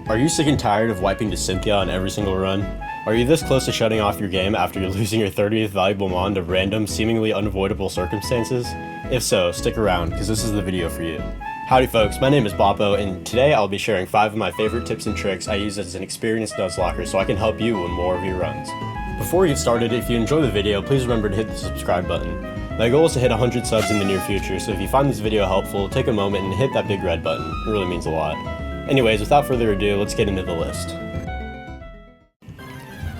Are you sick and tired of wiping to Cynthia on every single run? Are you this close to shutting off your game after you're losing your 30th valuable mon to random, seemingly unavoidable circumstances? If so, stick around, because this is the video for you. Howdy folks, my name is Boppo, and today I'll be sharing 5 of my favorite tips and tricks I use as an experienced Nuzlocker so I can help you win more of your runs. Before we get started, if you enjoy the video, please remember to hit the subscribe button. My goal is to hit 100 subs in the near future, so if you find this video helpful, take a moment and hit that big red button. It really means a lot. Anyways, without further ado, let's get into the list.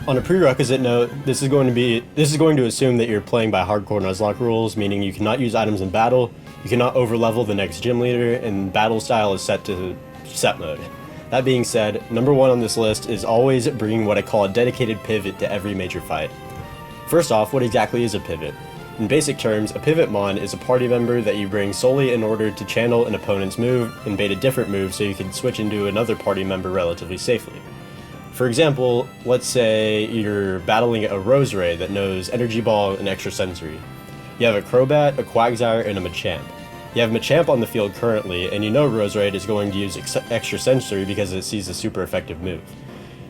On a prerequisite note, this is going to assume that you're playing by hardcore Nuzlocke rules, meaning you cannot use items in battle, you cannot overlevel the next gym leader, and battle style is set to set mode. That being said, number 1 on this list is always bringing what I call a dedicated pivot to every major fight. First off, what exactly is a pivot? In basic terms, a pivot mon is a party member that you bring solely in order to channel an opponent's move and bait a different move so you can switch into another party member relatively safely. For example, let's say you're battling a Roserade that knows Energy Ball and Extra Sensory. You have a Crobat, a Quagsire, and a Machamp. You have Machamp on the field currently, and you know Roserade is going to use Extra Sensory because it sees a super effective move.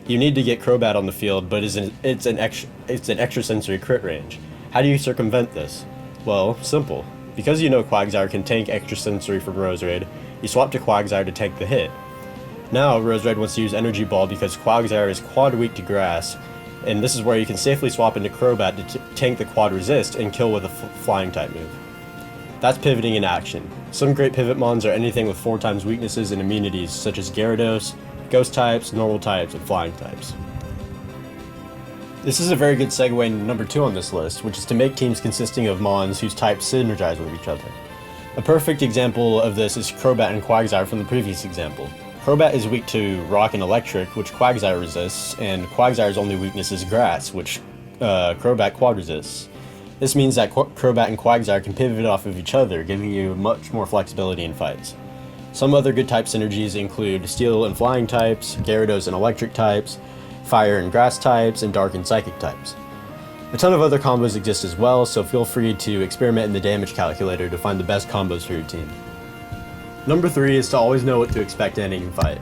You need to get Crobat on the field, but it's an Extra Sensory crit range. How do you circumvent this? Well, simple. Because you know Quagsire can tank Extra Sensory from Roserade, you swap to Quagsire to tank the hit. Now, Roserade wants to use Energy Ball because Quagsire is quad weak to grass, and this is where you can safely swap into Crobat to tank the quad resist and kill with a flying type move. That's pivoting in action. Some great pivot mons are anything with 4 times weaknesses and immunities such as Gyarados, Ghost types, Normal types, and Flying types. This is a very good segue into number 2 on this list, which is to make teams consisting of mons whose types synergize with each other. A perfect example of this is Crobat and Quagsire from the previous example. Crobat is weak to Rock and Electric, which Quagsire resists, and Quagsire's only weakness is Grass, which Crobat quad resists. This means that Crobat and Quagsire can pivot off of each other, giving you much more flexibility in fights. Some other good type synergies include Steel and Flying types, Gyarados and Electric types, Fire and Grass types, and Dark and Psychic types. A ton of other combos exist as well, so feel free to experiment in the damage calculator to find the best combos for your team. Number 3 is to always know what to expect in any fight.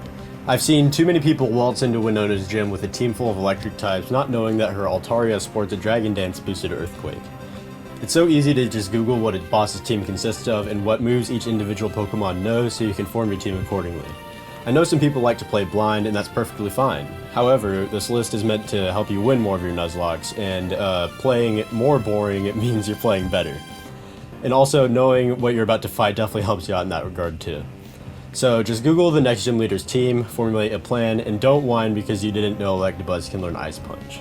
I've seen too many people waltz into Winona's gym with a team full of electric types, not knowing that her Altaria sports a Dragon Dance boosted Earthquake. It's so easy to just Google what a boss's team consists of and what moves each individual Pokemon knows so you can form your team accordingly. I know some people like to play blind, and that's perfectly fine. However, this list is meant to help you win more of your Nuzlocks, and playing more boring means you're playing better. And also, knowing what you're about to fight definitely helps you out in that regard too. So just Google the next gym leader's team, formulate a plan, and don't whine because you didn't know Electabuzz can learn Ice Punch.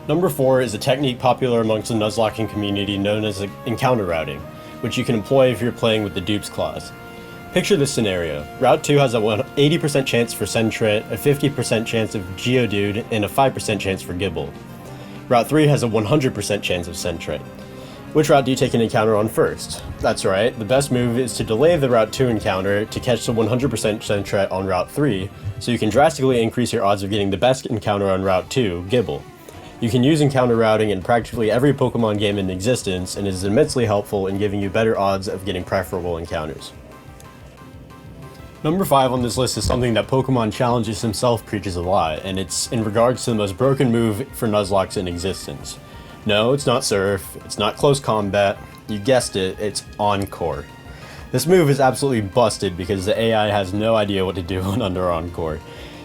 Number 4 is a technique popular amongst the Nuzlocking community known as encounter routing, which you can employ if you're playing with the Dupe's Claws. Picture this scenario. Route 2 has a 80% chance for Sentret, a 50% chance of Geodude, and a 5% chance for Gible. Route 3 has a 100% chance of Sentret. Which route do you take an encounter on first? That's right, the best move is to delay the Route 2 encounter to catch the 100% Sentret on Route 3, so you can drastically increase your odds of getting the best encounter on Route 2, Gible. You can use encounter routing in practically every Pokemon game in existence, and it is immensely helpful in giving you better odds of getting preferable encounters. Number 5 on this list is something that Pokemon Challenges himself preaches a lot, and it's in regards to the most broken move for Nuzlocks in existence. No, it's not Surf, it's not Close Combat, you guessed it, it's Encore. This move is absolutely busted because the AI has no idea what to do under Encore.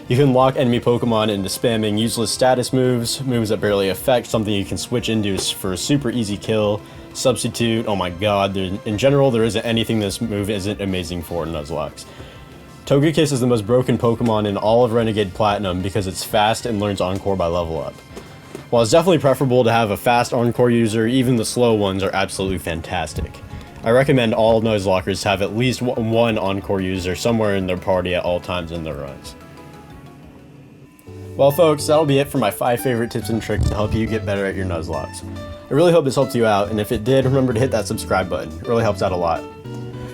You can lock enemy Pokemon into spamming useless status moves that barely affect something you can switch into for a super easy kill, substitute, oh my god, in general there isn't anything this move isn't amazing for in Nuzlocks. Togekiss is the most broken Pokemon in all of Renegade Platinum because it's fast and learns Encore by level up. While it's definitely preferable to have a fast Encore user, even the slow ones are absolutely fantastic. I recommend all Nuzlockers have at least one Encore user somewhere in their party at all times in their runs. Well folks, that'll be it for my 5 favorite tips and tricks to help you get better at your Nuzlocks. I really hope this helped you out, and if it did, remember to hit that subscribe button. It really helps out a lot.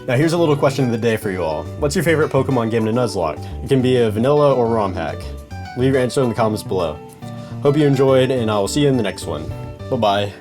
Now here's a little question of the day for you all. What's your favorite Pokemon game to Nuzlocke? It can be a vanilla or ROM hack. Leave your answer in the comments below. Hope you enjoyed, and I will see you in the next one. Bye-bye.